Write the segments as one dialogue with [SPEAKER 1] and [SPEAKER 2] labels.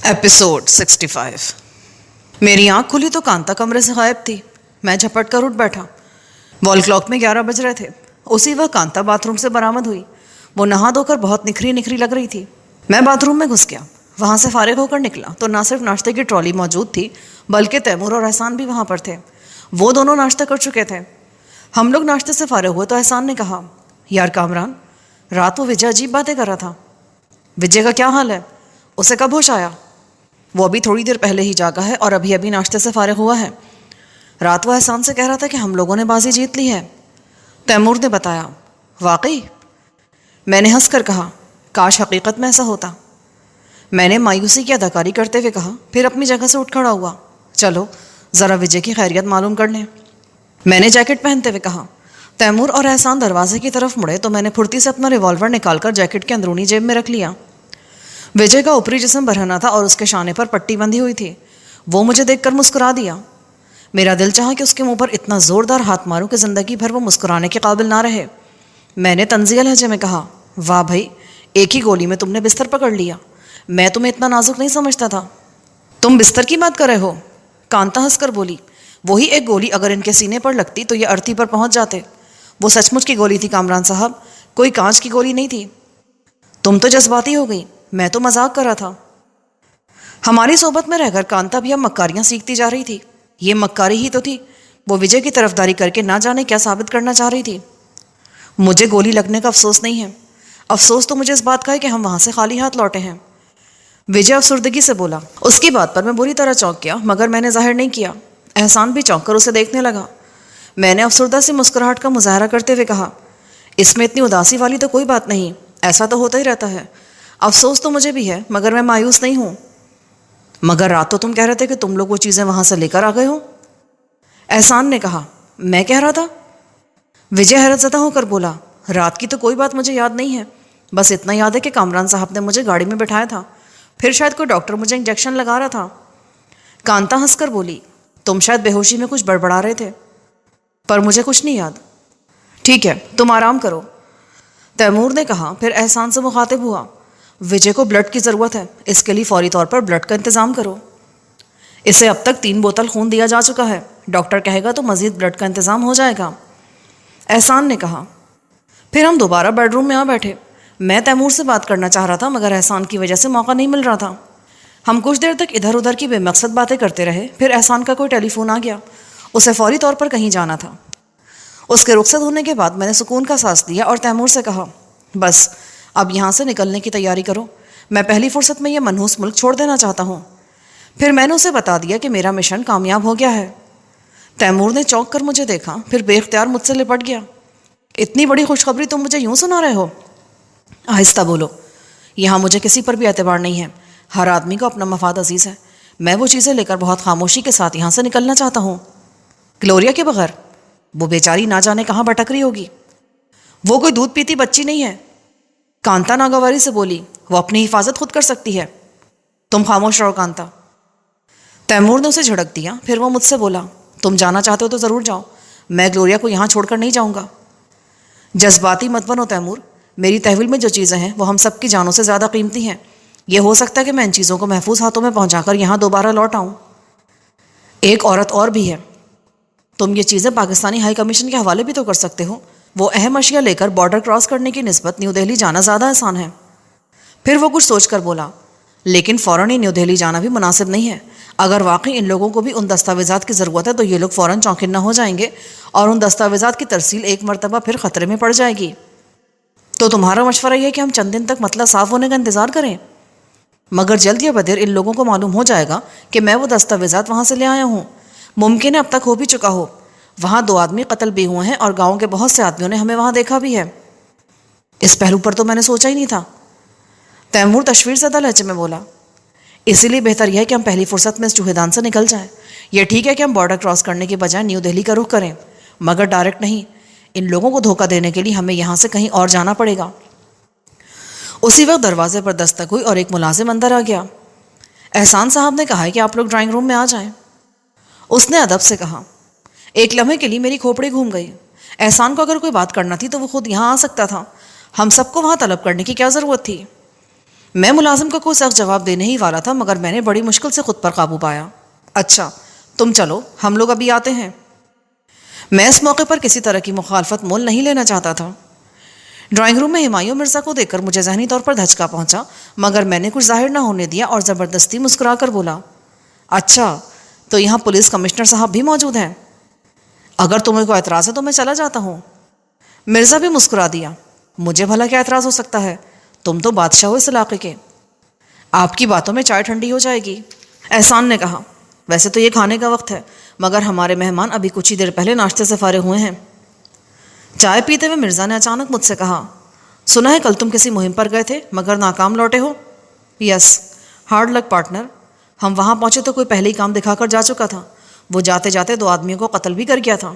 [SPEAKER 1] Episode 65۔ میری آنکھ کھلی تو کانتا کمرے سے غائب تھی۔ میں جھپٹ کر اٹھ بیٹھا۔ وال کلاک میں 11 بج رہے تھے۔ اسی وقت کانتا باتھ روم سے برآمد ہوئی۔ وہ نہا دھو کر بہت نکھری نکھری لگ رہی تھی۔ میں باتھ روم میں گھس گیا۔ وہاں سے فارغ ہو کر نکلا تو نہ صرف ناشتے کی ٹرالی موجود تھی بلکہ تیمور اور احسان بھی وہاں پر تھے۔ وہ دونوں ناشتہ کر چکے تھے۔ ہم لوگ ناشتے سے فارغ ہوئے تو احسان نے کہا، یار کامران، رات وہ وجے عجیب باتیں کر رہا تھا۔ وجے کا کیا حال ہے؟ اسے کب ہوش آیا؟ وہ ابھی تھوڑی دیر پہلے ہی جاگا ہے اور ابھی ناشتے سے فارغ ہوا ہے۔ رات وہ احسان سے کہہ رہا تھا کہ ہم لوگوں نے بازی جیت لی ہے۔ تیمور نے بتایا۔ واقعی؟ میں نے ہنس کر کہا، کاش حقیقت میں ایسا ہوتا۔ میں نے مایوسی کی اداکاری کرتے ہوئے کہا، پھر اپنی جگہ سے اٹھ کھڑا ہوا، چلو ذرا وجے کی خیریت معلوم کر لیں۔ میں نے جیکٹ پہنتے ہوئے کہا۔ تیمور اور احسان دروازے کی طرف مڑے تو میں نے پھرتی سے اپنا ریوالور نکال کر جیکٹ کے اندرونی جیب میں رکھ لیا۔ وجے کا اوپری جسم برہنہ تھا اور اس کے شانے پر پٹی بندھی ہوئی تھی۔ وہ مجھے دیکھ کر مسکرا دیا۔ میرا دل چاہا کہ اس کے منہ پر اتنا زوردار ہاتھ ماروں کہ زندگی بھر وہ مسکرانے کے قابل نہ رہے۔ میں نے طنزیہ لہجے میں کہا، واہ بھائی، ایک ہی گولی میں تم نے بستر پکڑ لیا۔ میں تمہیں اتنا نازک نہیں سمجھتا تھا۔ تم بستر کی بات کر رہے ہو؟ کانتا ہنس کر بولی، وہی ایک گولی اگر ان کے سینے پر لگتی تو یہ ارتھی پر پہنچ جاتے۔ وہ سچ مچ کی گولی تھی کامران صاحب، کوئی کانچ کی گولی نہیں تھی۔ تم تو جذباتی ہو گئی، میں تو مذاق کر رہا تھا۔ ہماری صحبت میں رہ کر کانتا بھی اب مکاریاں سیکھتی جا رہی تھی۔ یہ مکاری ہی تو تھی۔ وہ وجے کی طرفداری کر کے نہ جانے کیا ثابت کرنا چاہ رہی تھی۔ مجھے گولی لگنے کا افسوس نہیں ہے۔ افسوس تو مجھے اس بات کا ہے کہ ہم وہاں سے خالی ہاتھ لوٹے ہیں۔ وجے افسردگی سے بولا۔ اس کی بات پر میں بری طرح چونک گیا مگر میں نے ظاہر نہیں کیا۔ احسان بھی چونک کر اسے دیکھنے لگا۔ میں نے افسردہ سی مسکراہٹ کا مظاہرہ کرتے ہوئے کہا، اس میں اتنی اداسی والی تو کوئی بات نہیں، ایسا تو ہوتا ہی رہتا ہے۔ افسوس تو مجھے بھی ہے مگر میں مایوس نہیں ہوں۔ مگر رات تو تم کہہ رہے تھے کہ تم لوگ وہ چیزیں وہاں سے لے کر آ گئے ہو۔ احسان نے کہا، میں کہہ رہا تھا؟ وجے حیرت زدہ ہو کر بولا، رات کی تو کوئی بات مجھے یاد نہیں ہے، بس اتنا یاد ہے کہ کامران صاحب نے مجھے گاڑی میں بٹھایا تھا، پھر شاید کوئی ڈاکٹر مجھے انجیکشن لگا رہا تھا۔ کانتا ہنس کر بولی، تم شاید بے ہوشی میں کچھ بڑبڑا رہے تھے، پر مجھے کچھ نہیں یاد۔ ٹھیک ہے، تم آرام کرو، تیمور نے کہا۔ پھر احسان سے مخاطب ہوا، وجے کو بلڈ کی ضرورت ہے، اس کے لیے فوری طور پر بلڈ کا انتظام کرو۔ اسے اب تک 3 بوتل خون دیا جا چکا ہے، ڈاکٹر کہے گا تو مزید بلڈ کا انتظام ہو جائے گا۔ احسان نے کہا۔ پھر ہم دوبارہ بیڈ روم میں آ بیٹھے۔ میں تیمور سے بات کرنا چاہ رہا تھا مگر احسان کی وجہ سے موقع نہیں مل رہا تھا۔ ہم کچھ دیر تک ادھر ادھر کی بے مقصد باتیں کرتے رہے۔ پھر احسان کا کوئی ٹیلی فون آ گیا، اسے فوری طور پر کہیں جانا تھا۔ اس کے رخصت ہونے کے بعد میں نے سکون کا سانس لیا اور تیمور سے کہا، بس اب یہاں سے نکلنے کی تیاری کرو، میں پہلی فرصت میں یہ منحوس ملک چھوڑ دینا چاہتا ہوں۔ پھر میں نے اسے بتا دیا کہ میرا مشن کامیاب ہو گیا ہے۔ تیمور نے چونک کر مجھے دیکھا، پھر بے اختیار مجھ سے لپٹ گیا۔ اتنی بڑی خوشخبری تم مجھے یوں سنا رہے ہو؟ آہستہ بولو، یہاں مجھے کسی پر بھی اعتبار نہیں ہے، ہر آدمی کو اپنا مفاد عزیز ہے۔ میں وہ چیزیں لے کر بہت خاموشی کے ساتھ یہاں سے نکلنا چاہتا ہوں، گلوریا کے بغیر۔ وہ بیچاری نہ جانے کہاں بھٹک رہی ہوگی، وہ کوئی دودھ پیتی بچی نہیں ہے۔ کانتا ناگواری سے بولی، وہ اپنی حفاظت خود کر سکتی ہے۔ تم خاموش رہو کانتا۔ تیمور نے اسے جھڑک دیا۔ پھر وہ مجھ سے بولا، تم جانا چاہتے ہو تو ضرور جاؤ، میں گلوریا کو یہاں چھوڑ کر نہیں جاؤں گا۔ جذباتی مت بنو تیمور، میری تحویل میں جو چیزیں ہیں وہ ہم سب کی جانوں سے زیادہ قیمتی ہیں۔ یہ ہو سکتا ہے کہ میں ان چیزوں کو محفوظ ہاتھوں میں پہنچا کر یہاں دوبارہ لوٹ آؤں۔ ایک عورت اور بھی ہے، تم یہ چیزیں پاکستانی ہائی کمیشن کے حوالے بھی تو کر سکتے ہو۔ وہ اہم اشیاء لے کر بارڈر کراس کرنے کی نسبت نیو دہلی جانا زیادہ آسان ہے۔ پھر وہ کچھ سوچ کر بولا، لیکن فوراً ہی نیو دہلی جانا بھی مناسب نہیں ہے۔ اگر واقعی ان لوگوں کو بھی ان دستاویزات کی ضرورت ہے تو یہ لوگ فوراً چونکنا ہو جائیں گے اور ان دستاویزات کی ترسیل ایک مرتبہ پھر خطرے میں پڑ جائے گی۔ تو تمہارا مشورہ یہ ہے کہ ہم چند دن تک مسئلہ صاف ہونے کا انتظار کریں؟ مگر جلد یا بدیر ان لوگوں کو معلوم ہو جائے گا کہ میں وہ دستاویزات وہاں سے لے آیا ہوں۔ ممکن ہے اب تک ہو بھی چکا ہو۔ وہاں 2 آدمی قتل بھی ہوئے ہیں اور گاؤں کے بہت سے آدمیوں نے ہمیں وہاں دیکھا بھی ہے۔ اس پہلو پر تو میں نے سوچا ہی نہیں تھا، تیمور تشویش زدہ لہجے میں بولا۔ اسی لیے بہتر یہ ہے کہ ہم پہلی فرصت میں اس چوہیدان سے نکل جائیں۔ یہ ٹھیک ہے کہ ہم بارڈر کراس کرنے کے بجائے نیو دہلی کا رخ کریں، مگر ڈائریکٹ نہیں۔ ان لوگوں کو دھوکہ دینے کے لیے ہمیں یہاں سے کہیں اور جانا پڑے گا۔ اسی وقت دروازے پر دستک ہوئی اور ایک ملازم اندر آ گیا۔ احسان صاحب نے کہا ہے کہ آپ لوگ ڈرائنگ روم میں آ جائیں۔ اس نے ادب سے کہا۔ ایک لمحے کے لیے میری کھوپڑی گھوم گئی۔ احسان کو اگر کوئی بات کرنا تھی تو وہ خود یہاں آ سکتا تھا، ہم سب کو وہاں طلب کرنے کی کیا ضرورت تھی؟ میں ملازم کا کوئی سخت جواب دینے ہی والا تھا، مگر میں نے بڑی مشکل سے خود پر قابو پایا۔ اچھا تم چلو، ہم لوگ ابھی آتے ہیں۔ میں اس موقع پر کسی طرح کی مخالفت مول نہیں لینا چاہتا تھا۔ ڈرائنگ روم میں ہمایوں مرزا کو دیکھ کر مجھے ذہنی طور پر دھچکا پہنچا، مگر میں نے کچھ ظاہر نہ ہونے دیا اور زبردستی مسکرا کر بولا، اچھا تو یہاں پولیس کمشنر صاحب بھی موجود ہیں؟ اگر تمہیں کوئی اعتراض ہے تو میں چلا جاتا ہوں۔ مرزا بھی مسکرا دیا، مجھے بھلا کیا اعتراض ہو سکتا ہے، تم تو بادشاہ ہو اس علاقے کے، آپ کی باتوں میں چائے ٹھنڈی ہو جائے گی۔ احسان نے کہا، ویسے تو یہ کھانے کا وقت ہے، مگر ہمارے مہمان ابھی کچھ ہی دیر پہلے ناشتے سے فارغ ہوئے ہیں۔ چائے پیتے ہوئے مرزا نے اچانک مجھ سے کہا، سنا ہے کل تم کسی مہم پر گئے تھے مگر ناکام لوٹے ہو؟ یس، ہارڈ لک پارٹنر۔ ہم وہاں پہنچے تو کوئی پہلے ہی کام دکھا کر جا چکا تھا، وہ جاتے جاتے 2 آدمیوں کو قتل بھی کر گیا تھا،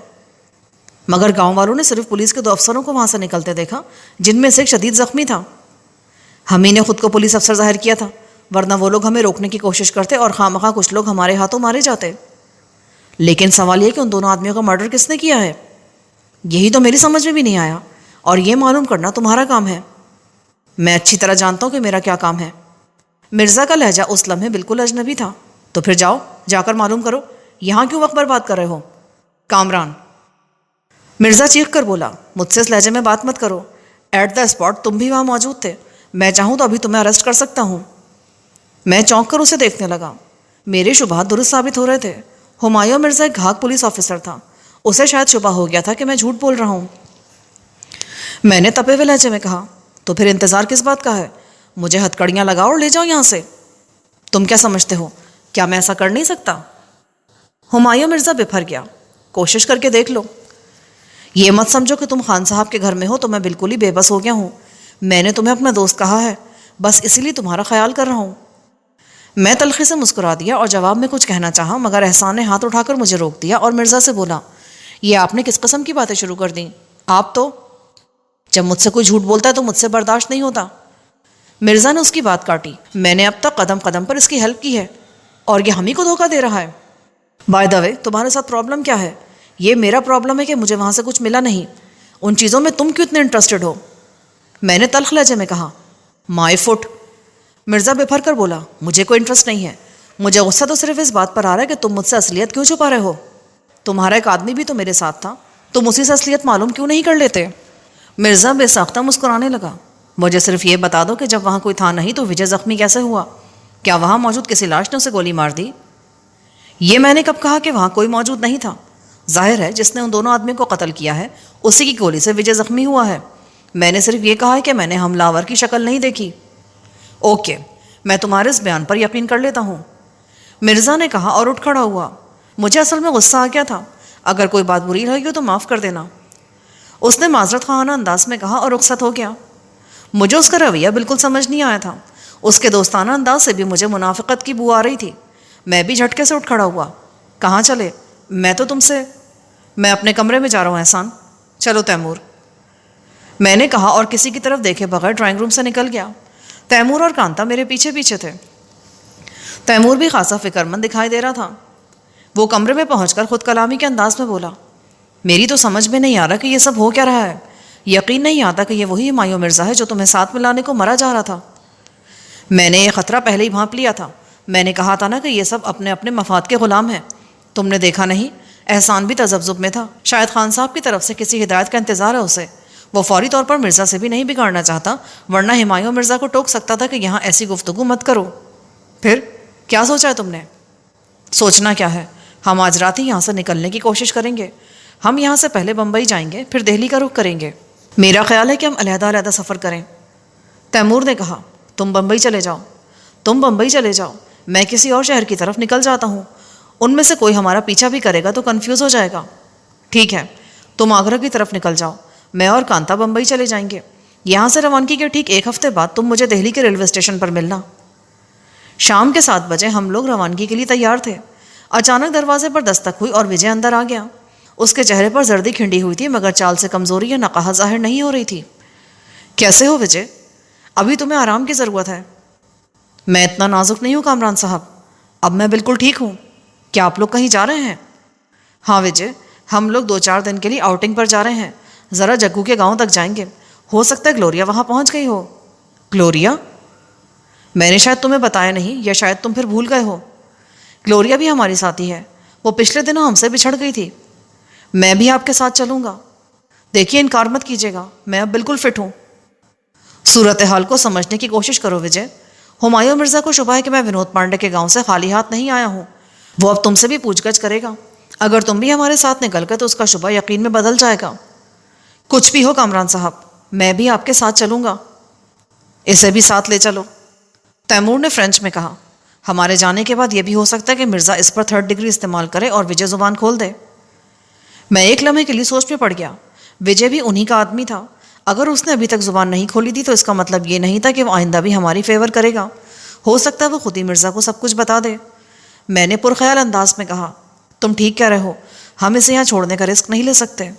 [SPEAKER 1] مگر گاؤں والوں نے صرف پولیس کے 2 افسروں کو وہاں سے نکلتے دیکھا، جن میں سے ایک شدید زخمی تھا۔ ہم ہی نے خود کو پولیس افسر ظاہر کیا تھا، ورنہ وہ لوگ ہمیں روکنے کی کوشش کرتے اور خواہ کچھ لوگ ہمارے ہاتھوں مارے جاتے۔ لیکن سوال یہ کہ ان دونوں آدمیوں کا مرڈر کس نے کیا ہے، یہی تو میری سمجھ میں بھی نہیں آیا، اور یہ معلوم کرنا تمہارا کام ہے۔ میں اچھی طرح جانتا ہوں کہ میرا کیا کام ہے۔ مرزا کا لہجہ اس لمحے بالکل اجنبی تھا۔ تو پھر جاؤ، جا کر معلوم کرو، یہاں کیوں وقت برباد کر رہے ہو؟ کامران، مرزا چیخ کر بولا، مجھ سے اس لہجے میں بات مت کرو، ایٹ دا اسپاٹ تم بھی وہاں موجود تھے، میں چاہوں تو ابھی تمہیں اریسٹ کر سکتا ہوں۔ میں چونک کر اسے دیکھنے لگا، میرے شبہات درست ثابت ہو رہے تھے۔ ہمایوں مرزا ایک گھاک پولیس آفیسر تھا، اسے شاید شبہ ہو گیا تھا کہ میں جھوٹ بول رہا ہوں۔ میں نے تپے ہوئے لہجے میں کہا، تو پھر انتظار کس بات کا ہے؟ مجھے ہتھکڑیاں لگاؤ اور لے جاؤ یہاں سے۔ تم کیا سمجھتے ہو، کیا میں ایسا کر نہیں سکتا؟ ہمایوں مرزا بپھر گیا، کوشش کر کے دیکھ لو۔ یہ مت سمجھو کہ تم خان صاحب کے گھر میں ہو تو میں بالکل ہی بے بس ہو گیا ہوں، میں نے تمہیں اپنا دوست کہا ہے، بس اسی لیے تمہارا خیال کر رہا ہوں۔ میں تلخی سے مسکرا دیا اور جواب میں کچھ کہنا چاہا، مگر احسان نے ہاتھ اٹھا کر مجھے روک دیا اور مرزا سے بولا، یہ آپ نے کس قسم کی باتیں شروع کر دیں؟ آپ تو جب مجھ سے کوئی جھوٹ بولتا ہے تو مجھ سے برداشت نہیں ہوتا۔ مرزا نے اس کی بات کاٹی، میں نے اب تک قدم قدم پر اس کی ہیلپ کی ہے اور یہ ہم ہی کو دھوکہ دے رہا ہے۔ بائی دا وے، تمہارے ساتھ پرابلم کیا ہے؟ یہ میرا پرابلم ہے کہ مجھے وہاں سے کچھ ملا نہیں، ان چیزوں میں تم کیوں اتنے انٹرسٹڈ ہو؟ میں نے تلخ لہجے میں کہا، مائی فٹ۔ مرزا بپھر کر بولا، مجھے کوئی انٹرسٹ نہیں ہے، مجھے غصہ تو صرف اس بات پر آ رہا ہے کہ تم مجھ سے اصلیت کیوں چھپا رہے ہو؟ تمہارا ایک آدمی بھی تو میرے ساتھ تھا، تم اسی سے اصلیت معلوم کیوں نہیں کر لیتے؟ مرزا بے ساختہ مسکرانے لگا، مجھے صرف یہ بتا دو کہ جب وہاں کوئی تھا نہیں تو وجے زخمی کیسے ہوا؟ کیا وہاں موجود کسی لاش نے اسے گولی مار دی؟ یہ میں نے کب کہا کہ وہاں کوئی موجود نہیں تھا؟ ظاہر ہے جس نے ان دونوں آدمیوں کو قتل کیا ہے اسی کی گولی سے وجے زخمی ہوا ہے، میں نے صرف یہ کہا ہے کہ میں نے حملہ آور کی شکل نہیں دیکھی۔ اوکے، میں تمہارے اس بیان پر یقین کر لیتا ہوں، مرزا نے کہا اور اٹھ کھڑا ہوا۔ مجھے اصل میں غصہ آ گیا تھا، اگر کوئی بات بری لگی ہو تو معاف کر دینا، اس نے معذرت خواہانہ انداز میں کہا اور رخصت ہو گیا۔ مجھے اس کا رویہ بالکل سمجھ نہیں آیا تھا، اس کے دوستانہ انداز سے بھی مجھے منافقت کی بو آ رہی تھی۔ میں بھی جھٹکے سے اٹھ کھڑا ہوا۔ کہاں چلے؟ میں اپنے کمرے میں جا رہا ہوں احسان، چلو تیمور، میں نے کہا اور کسی کی طرف دیکھے بغیر ڈرائنگ روم سے نکل گیا۔ تیمور اور کانتا میرے پیچھے پیچھے تھے۔ تیمور بھی خاصا فکر مند دکھائی دے رہا تھا۔ وہ کمرے میں پہنچ کر خود کلامی کے انداز میں بولا، میری تو سمجھ میں نہیں آ رہا کہ یہ سب ہو کیا رہا ہے، یقین نہیں آتا کہ یہ وہی ہمایوں مرزا ہے جو تمہیں ساتھ میں لانے کو مرا جا رہا تھا۔ میں نے یہ خطرہ پہلے ہی بھانپ لیا تھا، میں نے کہا تھا نا کہ یہ سب اپنے اپنے مفاد کے غلام ہیں۔ تم نے دیکھا نہیں، احسان بھی تذبذب میں تھا، شاید خان صاحب کی طرف سے کسی ہدایت کا انتظار ہے اسے، وہ فوری طور پر مرزا سے بھی نہیں بگاڑنا چاہتا، ورنہ ہمایوں مرزا کو ٹوک سکتا تھا کہ یہاں ایسی گفتگو مت کرو۔ پھر کیا سوچا ہے تم نے؟ سوچنا کیا ہے، ہم آج رات ہی یہاں سے نکلنے کی کوشش کریں گے۔ ہم یہاں سے پہلے بمبئی جائیں گے، پھر دہلی کا رخ کریں گے۔ میرا خیال ہے کہ ہم علیحدہ علیحدہ سفر کریں۔ تیمور نے کہا، تم بمبئی چلے جاؤ، میں کسی اور شہر کی طرف نکل جاتا ہوں، ان میں سے کوئی ہمارا پیچھا بھی کرے گا تو کنفیوز ہو جائے گا۔ ٹھیک ہے، تم آگرہ کی طرف نکل جاؤ، میں اور کانتا بمبئی چلے جائیں گے۔ یہاں سے روانگی کے ٹھیک 1 ہفتے بعد تم مجھے دہلی کے ریلوے اسٹیشن پر ملنا۔ شام کے 7 بجے ہم لوگ روانگی کے لیے تیار تھے۔ اچانک دروازے پر دستک ہوئی اور وجے اندر آ گیا۔ اس کے چہرے پر زردی کھنڈی ہوئی تھی، مگر چال سے کمزوری یا نقاہت ظاہر نہیں ہو رہی تھی۔ کیسے ہو وجے؟ ابھی تمہیں آرام کی ضرورت ہے۔ میں اتنا نازک نہیں ہوں کامران صاحب، اب میں بالکل ٹھیک ہوں۔ کیا آپ لوگ کہیں جا رہے ہیں؟ ہاں وجے، ہم لوگ 2-4 دن کے لیے آؤٹنگ پر جا رہے ہیں، ذرا جگو کے گاؤں تک جائیں گے، ہو سکتا ہے گلوریا وہاں پہنچ گئی ہو۔ گلوریا؟ میں نے شاید تمہیں بتایا نہیں، یا شاید تم پھر بھول گئے ہو، گلوریا بھی ہماری ساتھی ہے، وہ پچھلے دنوں ہم سے بچھڑ گئی تھی۔ میں بھی آپ کے ساتھ چلوں گا، دیکھیے انکار مت کیجیے گا، میں اب بالکل فٹ ہوں۔ صورتحال کو سمجھنے کی کوشش کرو وجے۔ ہمایوں مرزا کو شبہ ہے کہ میں ونود پانڈے کے گاؤں سے خالی ہاتھ نہیں آیا ہوں، وہ اب تم سے بھی پوچھ گچھ کرے گا، اگر تم بھی ہمارے ساتھ نکل گئے تو اس کا شبہ یقین میں بدل جائے گا۔ کچھ بھی ہو کامران صاحب، میں بھی آپ کے ساتھ چلوں گا، اسے بھی ساتھ لے چلو، تیمور نے فرینچ میں کہا۔ ہمارے جانے کے بعد یہ بھی ہو سکتا ہے کہ مرزا اس پر 3rd ڈگری استعمال کرے اور وجے زبان کھول دے۔ میں ایک لمحے کے لیے سوچ میں پڑ گیا، وجے بھی انہی کا آدمی تھا، اگر اس نے ابھی تک زبان نہیں کھولی تھی تو اس کا مطلب یہ نہیں تھا کہ وہ آئندہ بھی ہماری فیور کرے گا، ہو سکتا ہے وہ خود ہی مرزا کو سب کچھ بتا دے۔ میں نے پرخیال انداز میں کہا، تم ٹھیک کہہ رہے ہو، ہم اسے یہاں چھوڑنے کا رسک نہیں لے سکتے۔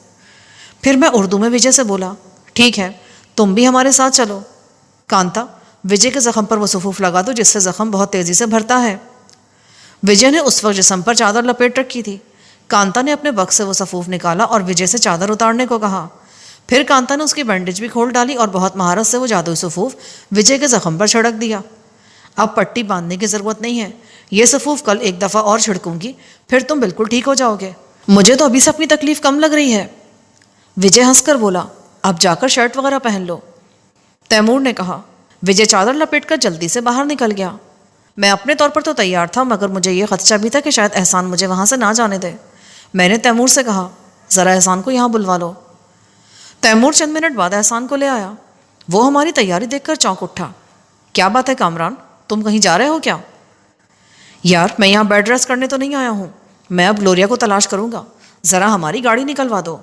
[SPEAKER 1] پھر میں اردو میں وجے سے بولا، ٹھیک ہے تم بھی ہمارے ساتھ چلو۔ کانتا، وجے کے زخم پر وہ سفوف لگا دو جس سے زخم بہت تیزی سے بھرتا ہے۔ وجے نے اس وقت جسم پر چادر لپیٹ رکھی تھی۔ کانتا نے اپنے بکس سے وہ سفوف نکالا اور وجے سے چادر اتارنے کو کہا۔ پھر کانتا نے اس کی بینڈیج بھی کھول ڈالی اور بہت مہارت سے وہ جادوئی سفوف وجے کے زخم پر چھڑک دیا۔ اب پٹی باندھنے کی ضرورت نہیں ہے، یہ سفوف کل ایک دفعہ اور چھڑکوں گی، پھر تم بالکل ٹھیک ہو جاؤ گے۔ مجھے تو ابھی سے اپنی تکلیف کم لگ رہی ہے، وجے ہنس کر بولا۔ اب جا کر شرٹ وغیرہ پہن لو، تیمور نے کہا۔ وجے چادر لپیٹ کر جلدی سے باہر نکل گیا۔ میں اپنے طور پر تو تیار تھا، مگر مجھے یہ خدشہ بھی تھا کہ شاید احسان مجھے وہاں سے نہ جانے دے۔ میں نے تیمور سے کہا، ذرا احسان کو یہاں بلوا لو۔ تیمور چند منٹ بعد احسان کو لے آیا۔ وہ ہماری تیاری دیکھ کر چونک اٹھا۔ کیا بات ہے کامران، تم کہیں جا رہے ہو کیا؟ یار میں یہاں بیڈ ریسٹ کرنے تو نہیں آیا ہوں، میں اب گلوریا کو تلاش کروں گا، ذرا ہماری گاڑی نکلوا دو۔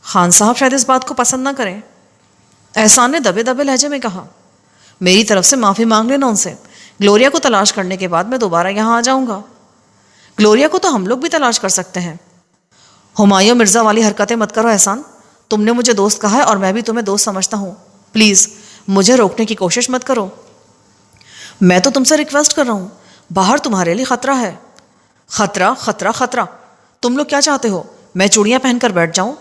[SPEAKER 1] خان صاحب شاید اس بات کو پسند نہ کریں، احسان نے دبے دبے لہجے میں کہا۔ میری طرف سے معافی مانگ لینا ان سے، گلوریا کو تلاش کرنے کے بعد میں دوبارہ یہاں آ جاؤں گا۔ گلوریا کو تو ہم لوگ بھی تلاش کر سکتے ہیں۔ ہمایوں مرزا والی حرکتیں مت کرو احسان، تم نے مجھے دوست کہا ہے اور میں بھی تمہیں دوست سمجھتا ہوں، پلیز مجھے روکنے کی کوشش مت کرو۔ میں تو تم سے ریکویسٹ کر رہا ہوں، باہر تمہارے لیے خطرہ ہے۔ خطرہ خطرہ خطرہ، تم لوگ کیا چاہتے ہو، میں چوڑیاں پہن کر بیٹھ جاؤں؟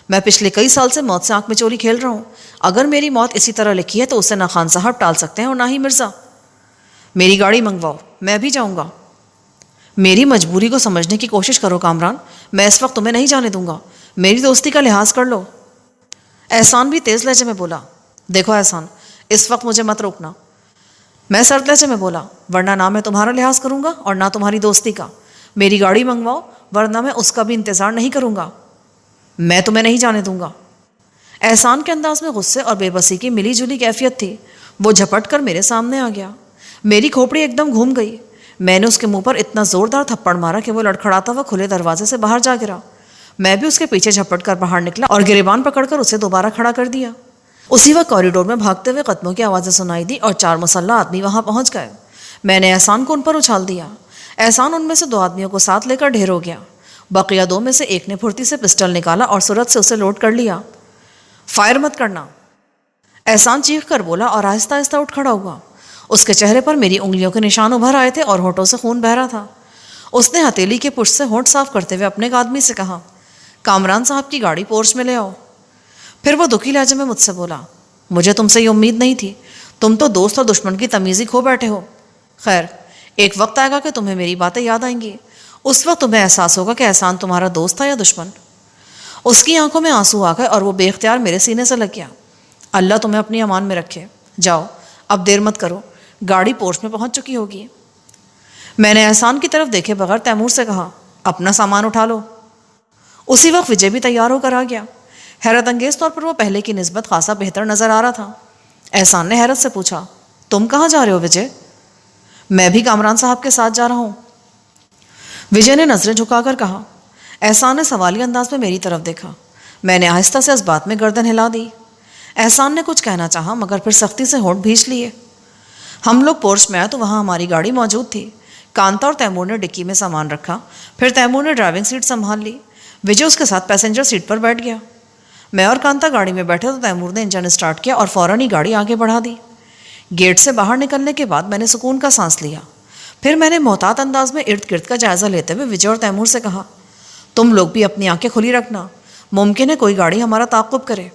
[SPEAKER 1] میں پچھلے کئی سال سے موت سے آنکھ میں چوری کھیل رہا ہوں، اگر میری موت اسی طرح لکھی ہے تو اسے نہ خان صاحب ٹال سکتے ہیں اور نہ ہی مرزا۔ میری گاڑی منگواؤ، میں بھی جاؤں گا۔ میری مجبوری کو سمجھنے کی کوشش کرو کامران، میں اس وقت تمہیں نہیں جانے دوں گا، میری دوستی کا لحاظ کر لو۔ احسان بھی تیز لہجے میں بولا، دیکھو احسان اس وقت مجھے مت روکنا۔ میں سرد لہجے میں بولا، ورنہ نہ میں تمہارا لحاظ کروں گا اور نہ تمہاری دوستی کا۔ میری گاڑی منگواؤ ورنہ میں اس کا بھی انتظار نہیں کروں گا، میں تمہیں نہیں جانے دوں گا۔ احسان کے انداز میں غصے اور بے بسی کی ملی جلی کیفیت تھی۔ وہ جھپٹ کر میرے سامنے آ گیا، میری کھوپڑی ایک دم گھوم گئی۔ میں نے اس کے منہ پر اتنا زوردار تھپڑ مارا کہ وہ لڑکھڑاتا ہوا کھلے دروازے سے باہر جا گرا۔ میں بھی اس کے پیچھے جھپٹ کر باہر نکلا اور گریبان پکڑ کر اسے دوبارہ کھڑا کر دیا۔ اسی وقت کوریڈور میں بھاگتے ہوئے قدموں کی آوازیں سنائی دی اور 4 مسلح آدمی وہاں پہنچ گئے۔ میں نے احسان کو ان پر اچھال دیا۔ احسان ان میں سے 2 آدمیوں کو ساتھ لے کر ڈھیر ہو گیا۔ بقیہ 2 میں سے ایک نے پھرتی سے پسٹل نکالا اور سرعت سے اسے لوڈ کر لیا۔ فائر مت کرنا، احسان چیخ کر بولا اور آہستہ آہستہ اٹھ کھڑا ہوا۔ اس کے چہرے پر میری انگلیوں کے نشان ابھر آئے تھے اور ہونٹوں سے خون بہہ رہا تھا۔ اس نے ہتھیلی کے پشت سے ہونٹ صاف کرتے ہوئے اپنے ایک آدمی سے کہا، کامران صاحب کی گاڑی پورچ میں لے آؤ۔ پھر وہ دکھی لہجے میں مجھ سے بولا، مجھے تم سے یہ امید نہیں تھی، تم تو دوست اور دشمن کی تمیز ہی کھو بیٹھے ہو۔ خیر ایک وقت آئے گا کہ تمہیں میری باتیں یاد آئیں گی، اس وقت تمہیں احساس ہوگا کہ احسان تمہارا دوست تھا یا دشمن۔ اس کی آنکھوں میں آنسو آ گئے اور وہ بے اختیار میرے سینے سے لگ گیا۔ اللہ تمہیں اپنی امان میں رکھے، جاؤ اب دیر مت کرو، گاڑی پورچ میں پہنچ چکی ہوگی۔ میں نے احسان کی طرف دیکھے بغیر تیمور سے کہا، اپنا سامان اٹھا لو۔ اسی وقت وجے بھی تیار ہو کر آ گیا۔ حیرت انگیز طور پر وہ پہلے کی نسبت خاصا بہتر نظر آ رہا تھا۔ احسان نے حیرت سے پوچھا، تم کہاں جا رہے ہو وجے؟ میں بھی کامران صاحب کے ساتھ جا رہا ہوں، وجے نے نظریں جھکا کر کہا۔ احسان نے سوالیہ انداز میں میری طرف دیکھا۔ میں نے آہستہ سے اس بات میں گردن ہلا دی۔ احسان نے کچھ کہنا چاہا مگر پھر سختی سے ہونٹ بھینچ لیے۔ ہم لوگ پورچ میں آئے تو وہاں ہماری گاڑی موجود تھی۔ کانتا اور تیمور نے ڈکی میں سامان رکھا، پھر تیمور نے ڈرائیونگ سیٹ سنبھال لی، وجے اس کے ساتھ پیسنجر سیٹ پر بیٹھ گیا۔ میں اور کانتا گاڑی میں بیٹھے تو تیمور نے انجن اسٹارٹ کیا اور فوراً ہی گاڑی آگے بڑھا دی۔ گیٹ سے باہر نکلنے کے بعد میں نے سکون کا سانس لیا۔ پھر میں نے محتاط انداز میں ارد گرد کا جائزہ لیتے ہوئے وجے اور تیمور سے کہا، تم لوگ بھی اپنی آنکھیں کھلی رکھنا، ممکن ہے کوئی گاڑی ہمارا تعاقب کرے۔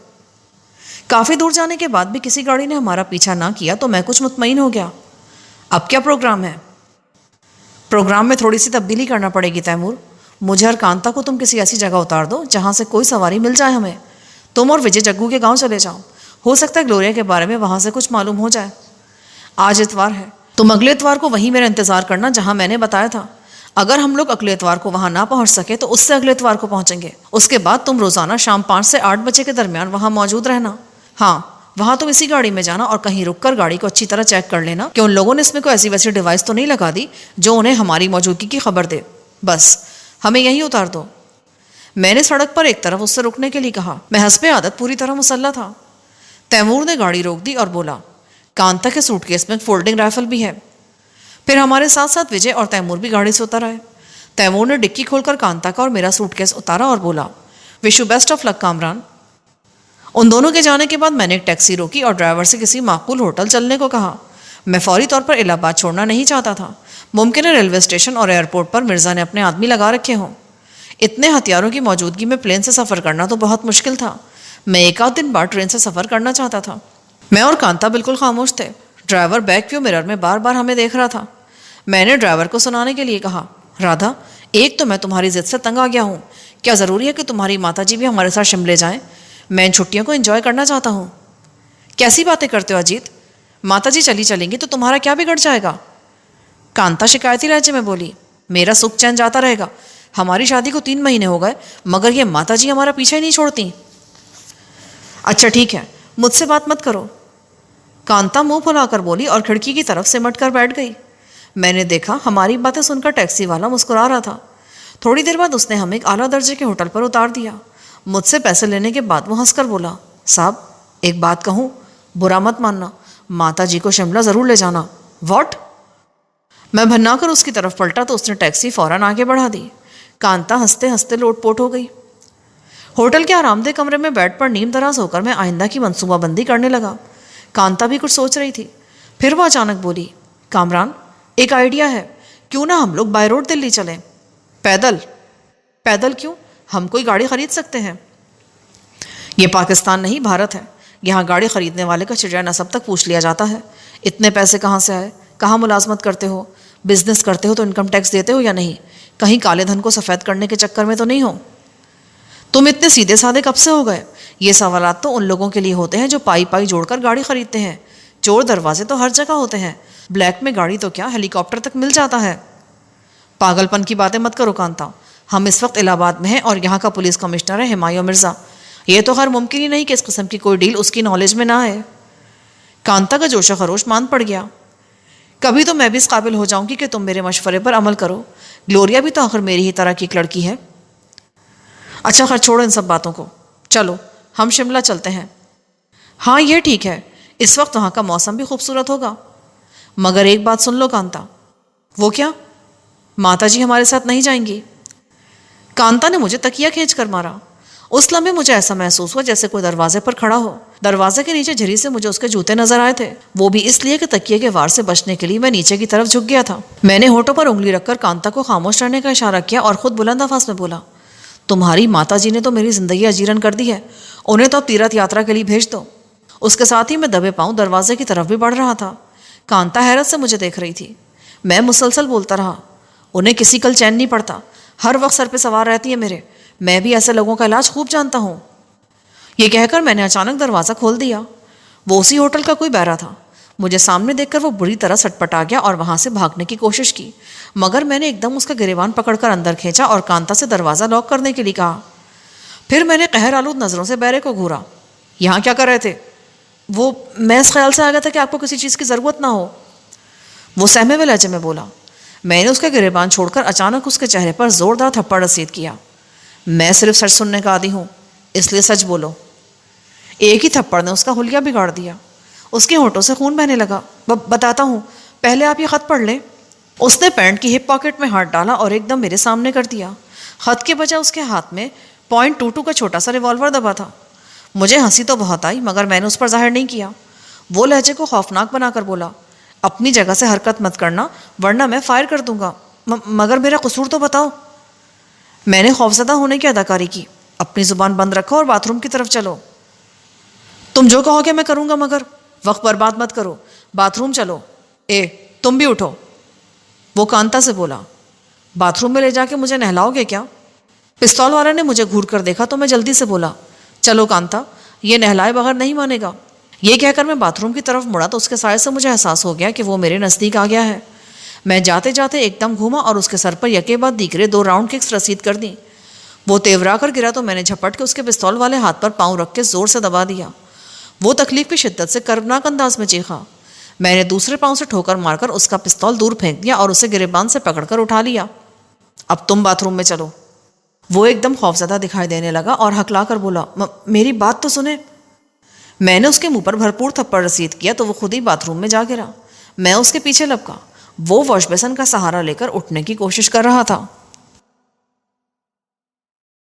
[SPEAKER 1] کافی دور جانے کے بعد بھی کسی گاڑی نے ہمارا پیچھا نہ کیا تو میں کچھ مطمئن ہو گیا۔ اب کیا پروگرام ہے؟ پروگرام میں تھوڑی سی تبدیلی کرنا پڑے گی تیمور. مجھے اور کانتا کو تم کسی ایسی جگہ اتار دو جہاں سے کوئی سواری مل جائے ہمیں. تم اور وجے جگو کے گاؤں چلے جاؤ. ہو سکتا ہے گلوریا کے بارے میں وہاں سے کچھ معلوم ہو جائے. آج اتوار ہے. تم اگلے اتوار کو وہیں میرا انتظار کرنا جہاں میں نے بتایا تھا. اگر ہم لوگ اگلے اتوار کو وہاں نہ پہنچ سکے تو اس سے اگلے اتوار کو پہنچیں گے. اس کے بعد تم روزانہ شام 5 سے 8 بجے کے درمیان وہاں موجود رہنا. ہاں، وہاں تم اسی گاڑی میں جانا اور کہیں رک کر گاڑی کو اچھی طرح چیک کر لینا کہ ان لوگوں نے اس میں کوئی ایسی ویسی ڈیوائس تو نہیں لگا دی جو انہیں ہماری موجودگی کی خبر دے. بس ہمیں یہیں اتار دو. میں نے سڑک پر ایک طرف اس سے رکنے کے لیے کہا. میں حسب عادت پوری طرح مسلح تھا. تیمور نے گاڑی روک دی اور بولا، کانتا کے سوٹ کیس میں فولڈنگ رائفل بھی ہے. پھر ہمارے ساتھ ساتھ وجے اور تیمور بھی گاڑی سے اتر آئے. تیمور نے ڈکی کھول کر کانتا کا اور میرا سوٹ کیس اتارا اور بولا، وش یو بیسٹ آف لک کامران. ان دونوں کے جانے کے بعد میں نے ایک ٹیکسی روکی اور ڈرائیور سے کسی معقول ہوٹل چلنے کو کہا. میں فوری طور پر الہ آباد چھوڑنا نہیں چاہتا تھا. ممکن ہے ریلوے اسٹیشن اور ایئرپورٹ پر مرزا نے اپنے آدمی لگا رکھے ہوں. اتنے ہتھیاروں کی موجودگی میں پلین سے سفر کرنا تو بہت مشکل تھا. میں ایک آدھ دن بعد ٹرین سے سفر کرنا چاہتا تھا. میں اور کانتا بالکل خاموش تھے. ڈرائیور بیک ویو مرر میں بار بار ہمیں دیکھ رہا تھا. میں نے ڈرائیور کو سنانے کے لیے کہا، رادھا، ایک تو میں تمہاری ضد سے تنگ آ گیا ہوں. کیا ضروری ہے کہ تمہاری ماتا جی بھی ہمارے ساتھ شملے جائیں؟ میں ان چھٹیوں کو انجوائے کرنا چاہتا ہوں. کیسی باتیں کرتے ہو اجیت؟ ماتا جی چلیں گی تو تمہارا کیا بگڑ جائے گا؟ کانتا شکایتی لہجے میں بولی. میرا سکھ چین جاتا رہے گا. ہماری شادی کو 3 مہینے ہو گئے مگر یہ ماتا جی ہمارا پیچھا ہی نہیں چھوڑتی. اچھا ٹھیک ہے، مجھ سے بات مت کرو. کانتا منہ پھلا کر بولی اور کھڑکی کی طرف سمٹ کر بیٹھ گئی. میں نے دیکھا ہماری باتیں سن کر ٹیکسی والا مسکرا رہا تھا. تھوڑی دیر بعد اس نے ہمیں ایک اعلیٰ درجے کے ہوٹل پر اتار دیا. مجھ سے پیسے لینے کے بعد وہ ہنس کر بولا، صاحب ایک بات کہوں، برا مت ماننا، ماتا جی کو شملہ ضرور لے جانا. واٹ؟ میں بھنا کر اس کی طرف پلٹا تو اس نے ٹیکسی فوراً آگے بڑھا دی. کانتا ہنستے ہنستے لوٹ پوٹ ہو گئی. ہوٹل کے آرام دہ کمرے میں بیڈ پر نیم دراز ہو کر میں آئندہ کی منصوبہ بندی کرنے لگا. کانتا بھی کچھ سوچ رہی تھی. پھر وہ اچانک بولی، کامران ایک آئیڈیا ہے، کیوں نہ ہم لوگ بائی روڈ دلی چلیں؟ پیدل؟ پیدل کیوں؟ ہم کوئی گاڑی خرید سکتے ہیں. یہ پاکستان نہیں، بھارت ہے. یہاں گاڑی خریدنے والے کا چڑیا نسب تک پوچھ لیا جاتا ہے. اتنے پیسے کہاں سے آئے؟ کہاں ملازمت کرتے ہو؟ بزنس کرتے ہو تو انکم ٹیکس دیتے ہو یا نہیں؟ کہیں کالے دھن کو سفید کرنے کے چکر میں تو نہیں ہو؟ تم اتنے سیدھے سادے کب سے ہو گئے؟ یہ سوالات تو ان لوگوں کے لیے ہوتے ہیں جو پائی پائی جوڑ کر گاڑی خریدتے ہیں. چور دروازے تو ہر جگہ ہوتے ہیں. بلیک میں گاڑی تو کیا ہیلی کاپٹر تک مل جاتا ہے. پاگل پن کی باتیں مت کرو کانتا. ہم اس وقت الہ آباد میں ہیں اور یہاں کا پولیس کمشنر ہے ہمایوں مرزا. یہ تو خیر ممکن ہی نہیں کہ اس قسم کی کوئی ڈیل اس کی نالج میں نہ آئے. کانتا کا جوش و خروش مان پڑ گیا. کبھی تو میں بھی اس قابل ہو جاؤں گی کہ تم میرے مشورے پر عمل کرو. گلوریا بھی تو آخر میری ہی طرح کی ایک لڑکی ہے. اچھا خیر چھوڑو ان سب باتوں کو. چلو ہم شملہ چلتے ہیں. ہاں یہ ٹھیک ہے، اس وقت وہاں کا موسم بھی خوبصورت ہوگا. مگر ایک بات سن لو کانتا. وہ کیا؟ ماتا جی ہمارے ساتھ نہیں جائیں گی. کانتا نے مجھے تکیہ کھینچ کر مارا. اس لمحے مجھے ایسا محسوس ہوا جیسے کوئی دروازے پر کھڑا ہو. دروازے کے نیچے جھری سے مجھے اس کے جوتے نظر آئے تھے، وہ بھی اس لیے کہ تکیے کے وار سے بچنے کے لیے میں نیچے کی طرف جھک گیا تھا. میں نے ہونٹوں پر انگلی رکھ کر کانتا کو خاموش رہنے کا اشارہ کیا اور خود بلند آواز میں بولا، تمہاری ماتا جی نے تو میری زندگی اجیرن کر دی ہے. انہیں تو اب تیرتھ یاترا کے لیے بھیج دو. اس کے ساتھ ہی میں دبے پاؤں دروازے کی طرف بھی بڑھ رہا تھا. کانتا حیرت سے مجھے دیکھ رہی تھی. میں مسلسل بولتا رہا، انہیں کسی کل چین نہیں پڑتا، ہر وقت سر پہ سوار رہتی ہے میرے. میں بھی ایسے لوگوں کا علاج خوب جانتا ہوں. یہ کہہ کر میں نے اچانک دروازہ کھول دیا. وہ اسی ہوٹل کا کوئی بہرا تھا. مجھے سامنے دیکھ کر وہ بری طرح سٹپٹا گیا اور وہاں سے بھاگنے کی کوشش کی، مگر میں نے ایک دم اس کا گریبان پکڑ کر اندر کھینچا اور کانتا سے دروازہ لاک کرنے کے لیے کہا. پھر میں نے قہر آلود نظروں سے بیرے کو گھورا. یہاں کیا کر رہے تھے؟ وہ میں اس خیال سے آ گیا تھا کہ آپ کو کسی چیز کی ضرورت نہ ہو. وہ سہمے ہوئے لہجے میں بولا. میں نے اس کا گریبان چھوڑ کر اچانک اس کے چہرے پر زوردار تھپڑ رسید کیا. میں صرف سچ سننے کا عادی ہوں، اس لیے سچ بولو. ایک ہی تھپڑ نے اس کا حلیہ بگاڑ دیا. اس کے ہونٹوں سے خون بہنے لگا. بتاتا ہوں، پہلے آپ یہ خط پڑھ لیں. اس نے پینٹ کی ہپ پاکٹ میں ہاتھ ڈالا اور ایک دم میرے سامنے کر دیا. خط کے بجائے اس کے ہاتھ میں .22 کا چھوٹا سا ریوالور دبا تھا. مجھے ہنسی تو بہت آئی مگر میں نے اس پر ظاہر نہیں کیا. وہ لہجے کو خوفناک بنا کر بولا، اپنی جگہ سے حرکت مت کرنا ورنہ میں فائر کر دوں گا. مگر میرا قصور تو بتاؤ. میں نے خوفزدہ ہونے کی اداکاری کی. اپنی زبان بند رکھو اور باتھ روم کی طرف چلو. تم جو کہو گے میں کروں گا، مگر وقت برباد مت کرو. باتھ روم چلو. تم بھی اٹھو، وہ کانتا سے بولا۔ باتھ روم میں لے جا کے مجھے نہلاؤ گے کیا؟ پستول والا نے مجھے گھور کر دیکھا تو میں جلدی سے بولا، چلو کانتا، یہ نہلائے بغیر نہیں مانے گا۔ یہ کہہ کر میں باتھ روم کی طرف مڑا تو اس کے سائے سے مجھے احساس ہو گیا کہ وہ میرے نزدیک آ گیا ہے۔ میں جاتے جاتے ایک دم گھوما اور اس کے سر پر یکے بعد دیگرے 2 راؤنڈ ککس رسید کر دیں۔ وہ تیورا کر گرا تو میں نے جھپٹ کے اس کے پستول والے ہاتھ پر پاؤں رکھ کے زور سے دبا دیا۔ وہ تکلیف کی شدت سے کربناک انداز میں چیخا۔ میں نے دوسرے پاؤں سے ٹھوکر مار کر اس کا پستول دور پھینک دیا اور اسے گریبان سے پکڑ کر اٹھا لیا۔ اب تم باتھ روم میں چلو۔ وہ ایک دم خوفزدہ دکھائی دینے لگا اور ہکلا کر بولا، میری بات تو سنیں۔ میں نے اس کے منہ پر بھرپور تھپڑ رسید کیا تو وہ خود ہی باتھ روم میں جا گرا۔ میں اس کے پیچھے لپکا۔ وہ واش بیسن کا سہارا لے کر اٹھنے کی کوشش کر رہا تھا۔